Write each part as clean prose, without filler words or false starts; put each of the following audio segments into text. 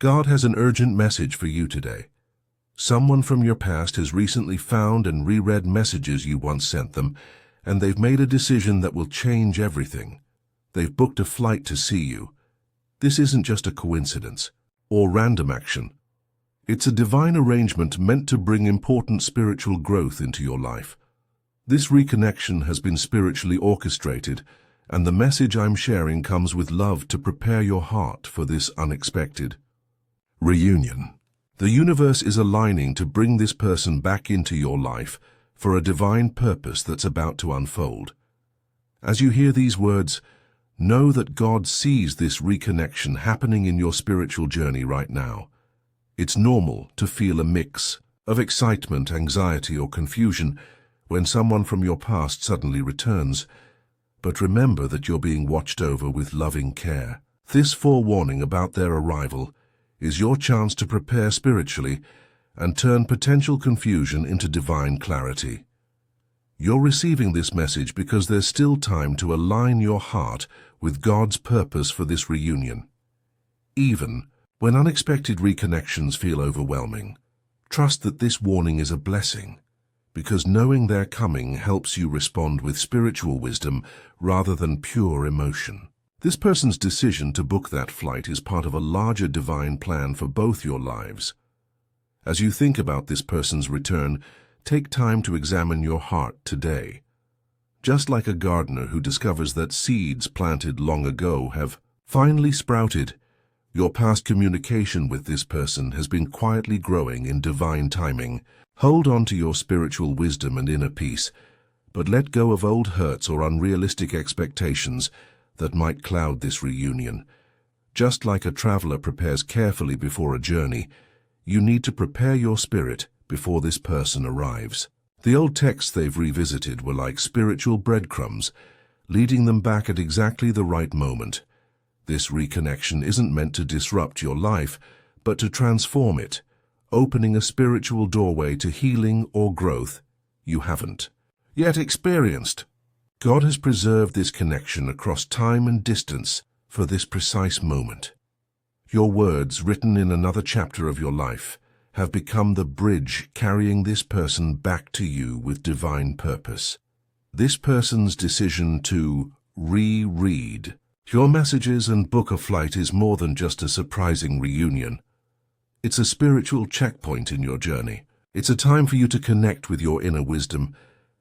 God has an urgent message for you today. Someone from your past has recently found and reread messages you once sent them, and they've made a decision that will change everything. They've booked a flight to see you. This isn't just a coincidence or random action. It's a divine arrangement meant to bring important spiritual growth into your life. This reconnection has been spiritually orchestrated, and the message I'm sharing comes with love to prepare your heart for this unexpected reunion. The universe is aligning to bring this person back into your life for a divine purpose that's about to unfold. As you hear these words, know that God sees this reconnection happening in your spiritual journey right now. It's normal to feel a mix of excitement, anxiety, or confusion when someone from your past suddenly returns. But remember that you're being watched over with loving care. This forewarning about their arrival is your chance to prepare spiritually and turn potential confusion into divine clarity. You're receiving this message because there's still time to align your heart with God's purpose for this reunion. Even when unexpected reconnections feel overwhelming, trust that this warning is a blessing, because knowing they're coming helps you respond with spiritual wisdom rather than pure emotion. This person's decision to book that flight is part of a larger divine plan for both your lives. As you think about this person's return, take time to examine your heart today. Just like a gardener who discovers that seeds planted long ago have finally sprouted, your past communication with this person has been quietly growing in divine timing. Hold on to your spiritual wisdom and inner peace, but let go of old hurts or unrealistic expectations that might cloud this reunion. Just like a traveler prepares carefully before a journey, you need to prepare your spirit before this person arrives. The old texts they've revisited were like spiritual breadcrumbs, leading them back at exactly the right moment. This reconnection isn't meant to disrupt your life, but to transform it, opening a spiritual doorway to healing or growth you haven't yet experienced. God has preserved this connection across time and distance for this precise moment. Your words, written in another chapter of your life, have become the bridge carrying this person back to you with divine purpose. This person's decision to reread your messages and book a flight is more than just a surprising reunion. It's a spiritual checkpoint in your journey. It's a time for you to connect with your inner wisdom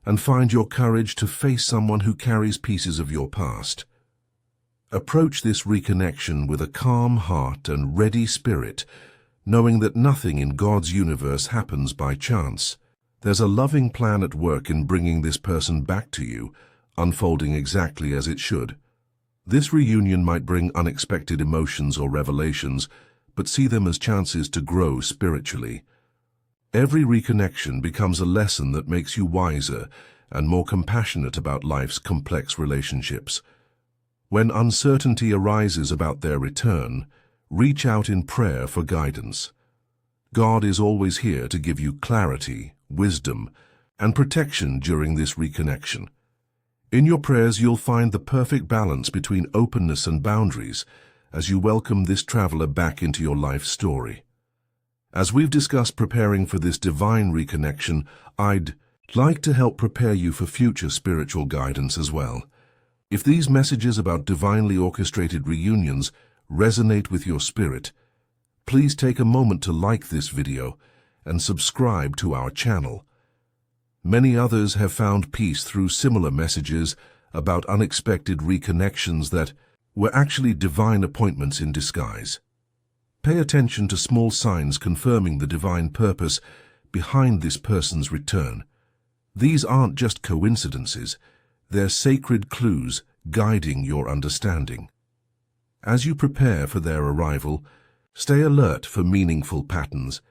and find your courage to face someone who carries pieces of your past. Approach this reconnection with a calm heart and ready spirit, knowing that nothing in God's universe happens by chance. There's a loving plan at work in bringing this person back to you, unfolding exactly as it should. This reunion might bring unexpected emotions or revelations, but see them as chances to grow spiritually. Every reconnection becomes a lesson that makes you wiser and more compassionate about life's complex relationships. When uncertainty arises about their return, reach out in prayer for guidance. God is always here to give you clarity, wisdom, and protection during this reconnection. In your prayers, you'll find the perfect balance between openness and boundaries as you welcome this traveler back into your life story. As we've discussed preparing for this divine reconnection, I'd like to help prepare you for future spiritual guidance as well. If these messages about divinely orchestrated reunions resonate with your spirit, please take a moment to like this video and subscribe to our channel. Many others have found peace through similar messages about unexpected reconnections that were actually divine appointments in disguise. Pay attention to small signs confirming the divine purpose behind this person's return. These aren't just coincidences, they're sacred clues guiding your understanding. As you prepare for their arrival, stay alert for meaningful patterns.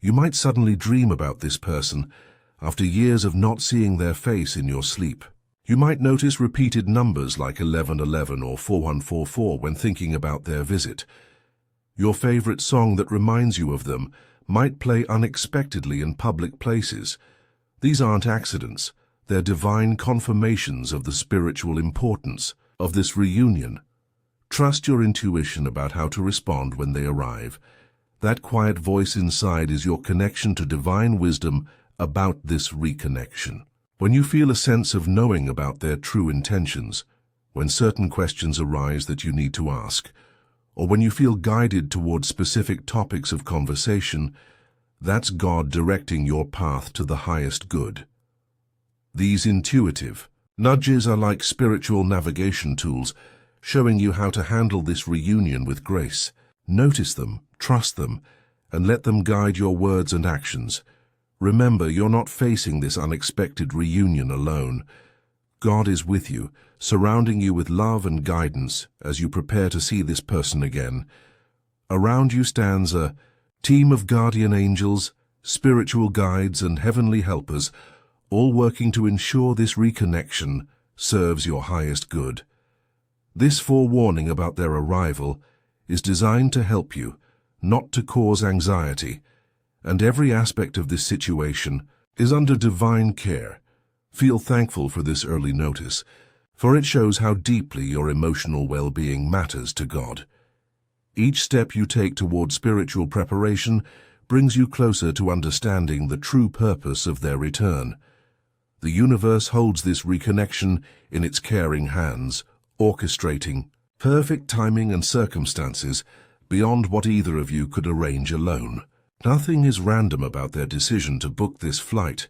You might suddenly dream about this person after years of not seeing their face in your sleep. You might notice repeated numbers like 1111 or 4144 when thinking about their visit. Your favorite song that reminds you of them might play unexpectedly in public places. These aren't accidents, they're divine confirmations of the spiritual importance of this reunion. Trust your intuition about how to respond when they arrive, That quiet voice inside is your connection to divine wisdom about this reconnection. When you feel a sense of knowing about their true intentions, when certain questions arise that you need to ask, or when you feel guided towards specific topics of conversation, that's God directing your path to the highest good. These intuitive nudges are like spiritual navigation tools, showing you how to handle this reunion with grace. Notice them, trust them, and let them guide your words and actions. Remember, you're not facing this unexpected reunion alone. God is with you, surrounding you with love and guidance as you prepare to see this person again. Around you stands a team of guardian angels, spiritual guides, and heavenly helpers, all working to ensure this reconnection serves your highest good. This forewarning about their arrival is designed to help you, not to cause anxiety, and every aspect of this situation is under divine care. Feel thankful for this early notice, for it shows how deeply your emotional well-being matters to God. Each step you take toward spiritual preparation brings you closer to understanding the true purpose of their return. The universe holds this reconnection in its caring hands, orchestrating perfect timing and circumstances beyond what either of you could arrange alone. Nothing is random about their decision to book this flight.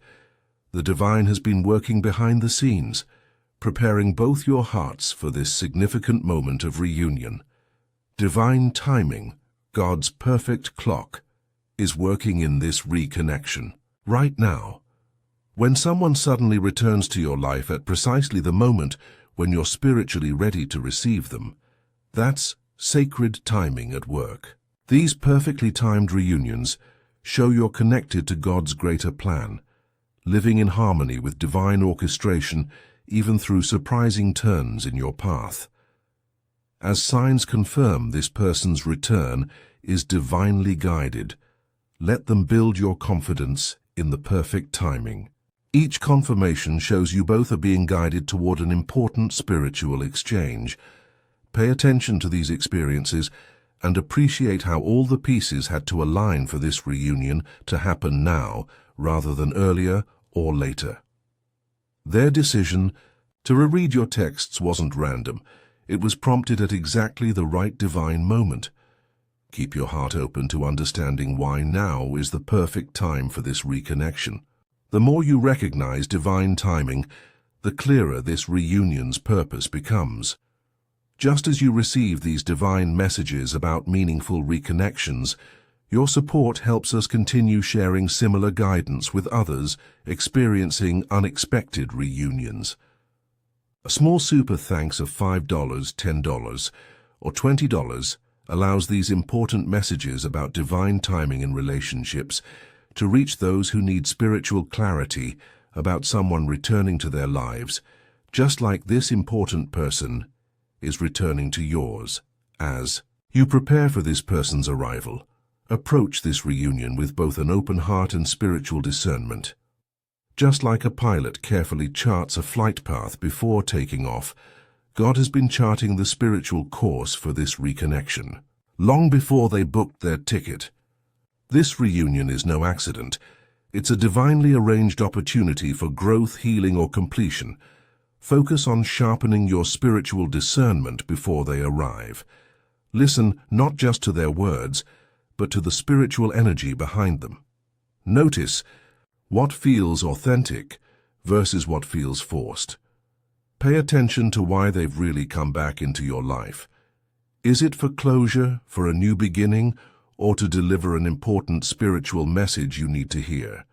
The divine has been working behind the scenes, preparing both your hearts for this significant moment of reunion. Divine timing, God's perfect clock, is working in this reconnection. Right now, when someone suddenly returns to your life at precisely the moment when you're spiritually ready to receive them, that's sacred timing at work. These perfectly timed reunions show you're connected to God's greater plan, living in harmony with divine orchestration even through surprising turns in your path. As signs confirm this person's return is divinely guided, let them build your confidence in the perfect timing. Each confirmation shows you both are being guided toward an important spiritual exchange. Pay attention to these experiences and appreciate how all the pieces had to align for this reunion to happen now rather than earlier or later. Their decision to reread your texts wasn't random. It was prompted at exactly the right divine moment. Keep your heart open to understanding why now is the perfect time for this reconnection. The more you recognize divine timing, the clearer this reunion's purpose becomes. Just as you receive these divine messages about meaningful reconnections, your support helps us continue sharing similar guidance with others experiencing unexpected reunions. A small super thanks of $5, $10, or $20 allows these important messages about divine timing in relationships to reach those who need spiritual clarity about someone returning to their lives, just like this important person is returning to yours. As you prepare for this person's arrival, approach this reunion with both an open heart and spiritual discernment. Just like a pilot carefully charts a flight path before taking off, God has been charting the spiritual course for this reconnection, long before they booked their ticket. This reunion is no accident. It's a divinely arranged opportunity for growth, healing, or completion. Focus on sharpening your spiritual discernment before they arrive. Listen not just to their words, but to the spiritual energy behind them. Notice what feels authentic versus what feels forced. Pay attention to why they've really come back into your life. Is it for closure, for a new beginning, or to deliver an important spiritual message you need to hear?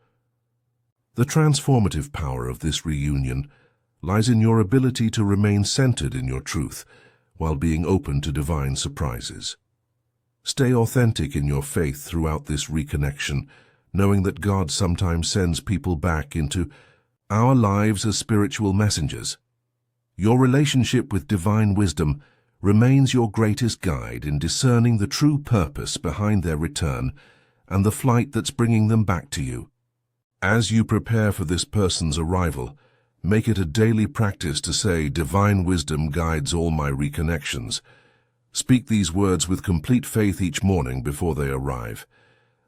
The transformative power of this reunion lies in your ability to remain centered in your truth while being open to divine surprises. Stay authentic in your faith throughout this reconnection, knowing that God sometimes sends people back into our lives as spiritual messengers. Your relationship with divine wisdom remains your greatest guide in discerning the true purpose behind their return and the flight that's bringing them back to you. As you prepare for this person's arrival, make it a daily practice to say, "Divine wisdom guides all my reconnections." Speak these words with complete faith each morning before they arrive.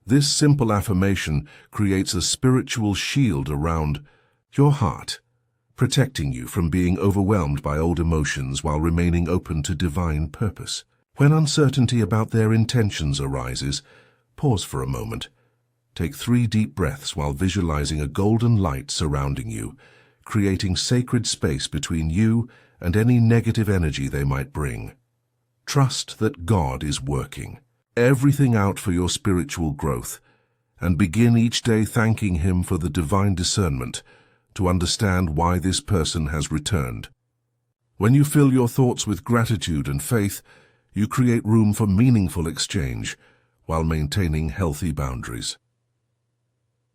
This simple affirmation creates a spiritual shield around your heart, protecting you from being overwhelmed by old emotions while remaining open to divine purpose. When uncertainty about their intentions arises, pause for a moment. Take 3 deep breaths while visualizing a golden light surrounding you, creating sacred space between you and any negative energy they might bring. Trust that God is working everything out for your spiritual growth, and begin each day thanking Him for the divine discernment to understand why this person has returned. When you fill your thoughts with gratitude and faith, you create room for meaningful exchange while maintaining healthy boundaries.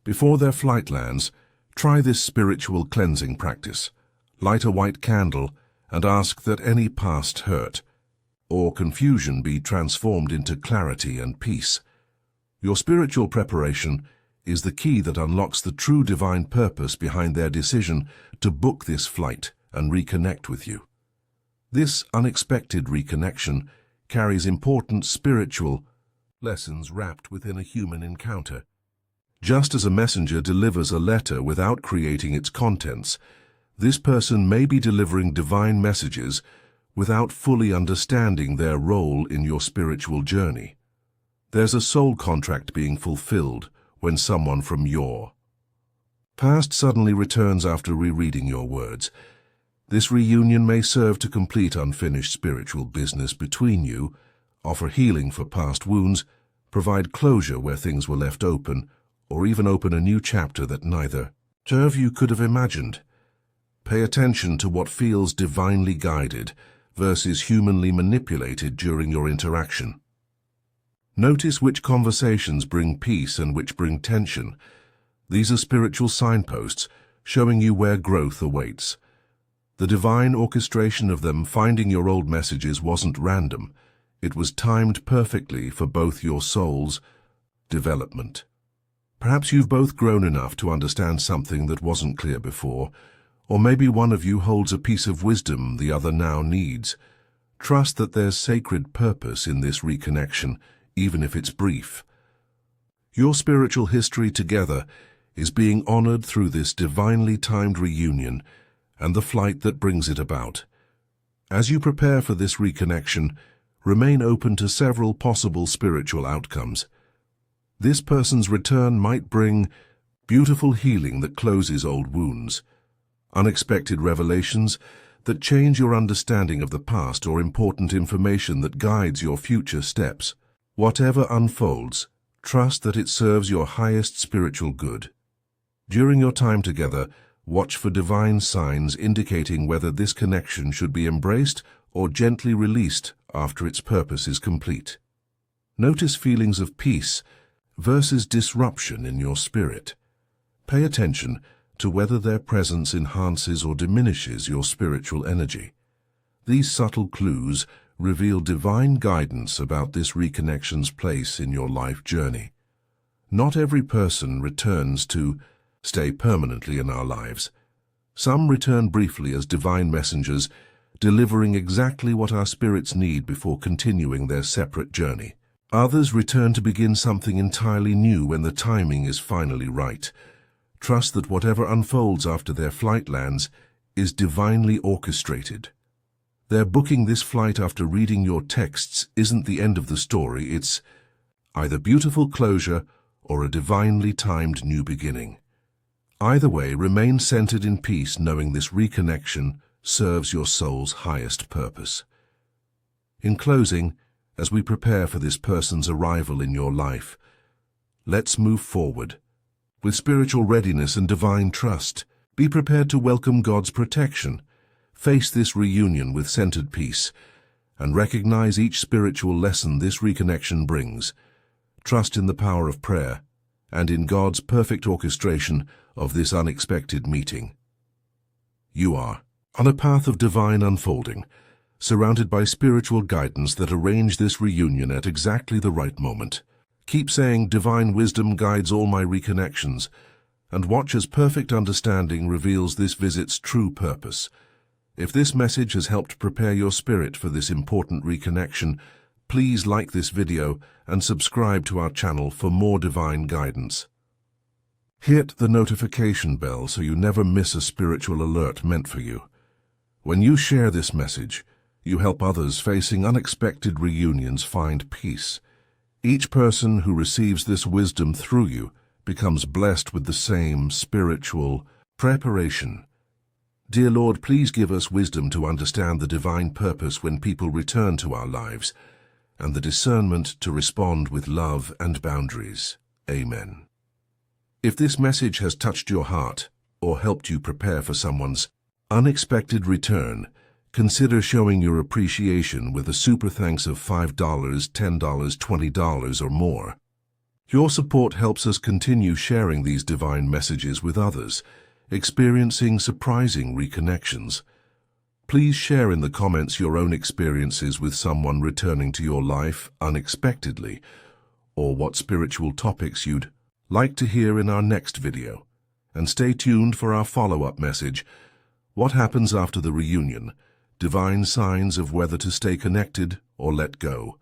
Before their flight lands, try this spiritual cleansing practice. Light a white candle and ask that any past hurt or confusion be transformed into clarity and peace. Your spiritual preparation is the key that unlocks the true divine purpose behind their decision to book this flight and reconnect with you. This unexpected reconnection carries important spiritual lessons wrapped within a human encounter. Just as a messenger delivers a letter without creating its contents, this person may be delivering divine messages without fully understanding their role in your spiritual journey. There's a soul contract being fulfilled when someone from your past suddenly returns after rereading your words. This reunion may serve to complete unfinished spiritual business between you, offer healing for past wounds, provide closure where things were left open, or even open a new chapter that neither of you could have imagined. Pay attention to what feels divinely guided versus humanly manipulated during your interaction. Notice which conversations bring peace and which bring tension. These are spiritual signposts showing you where growth awaits. The divine orchestration of them finding your old messages wasn't random. It was timed perfectly for both your souls' development. Perhaps you've both grown enough to understand something that wasn't clear before, or maybe one of you holds a piece of wisdom the other now needs. Trust that there's sacred purpose in this reconnection, even if it's brief. Your spiritual history together is being honored through this divinely timed reunion and the flight that brings it about. As you prepare for this reconnection, remain open to several possible spiritual outcomes. This person's return might bring beautiful healing that closes old wounds, unexpected revelations that change your understanding of the past, or important information that guides your future steps. Whatever unfolds, trust that it serves your highest spiritual good. During your time together, watch for divine signs indicating whether this connection should be embraced or gently released after its purpose is complete. Notice feelings of peace versus disruption in your spirit. Pay attention to whether their presence enhances or diminishes your spiritual energy. These subtle clues reveal divine guidance about this reconnection's place in your life journey. Not every person returns to stay permanently in our lives. Some return briefly as divine messengers, delivering exactly what our spirits need before continuing their separate journey. Others return to begin something entirely new when the timing is finally right. Trust that whatever unfolds after their flight lands is divinely orchestrated. Their booking this flight after reading your texts isn't the end of the story. It's either beautiful closure or a divinely timed new beginning. Either way, remain centered in peace, knowing this reconnection serves your soul's highest purpose. In closing, as we prepare for this person's arrival in your life, let's move forward with spiritual readiness and divine trust. Be prepared to welcome God's protection. Face this reunion with centered peace, and recognize each spiritual lesson this reconnection brings. Trust in the power of prayer and in God's perfect orchestration of this unexpected meeting. You are on a path of divine unfolding, surrounded by spiritual guidance that arrange this reunion at exactly the right moment. Keep saying, "Divine wisdom guides all my reconnections," and watch as perfect understanding reveals this visit's true purpose. If this message has helped prepare your spirit for this important reconnection, please like this video and subscribe to our channel for more divine guidance. Hit the notification bell so you never miss a spiritual alert meant for you. When you share this message, you help others facing unexpected reunions find peace. Each person who receives this wisdom through you becomes blessed with the same spiritual preparation. Dear Lord, please give us wisdom to understand the divine purpose when people return to our lives, and the discernment to respond with love and boundaries. Amen. If this message has touched your heart or helped you prepare for someone's unexpected return, consider showing your appreciation with a super thanks of $5, $10, $20 or more. Your support helps us continue sharing these divine messages with others, experiencing surprising reconnections. Please share in the comments your own experiences with someone returning to your life unexpectedly, or what spiritual topics you'd like to hear in our next video. And stay tuned for our follow-up message, What Happens After the Reunion? Divine Signs of Whether to Stay Connected or Let Go.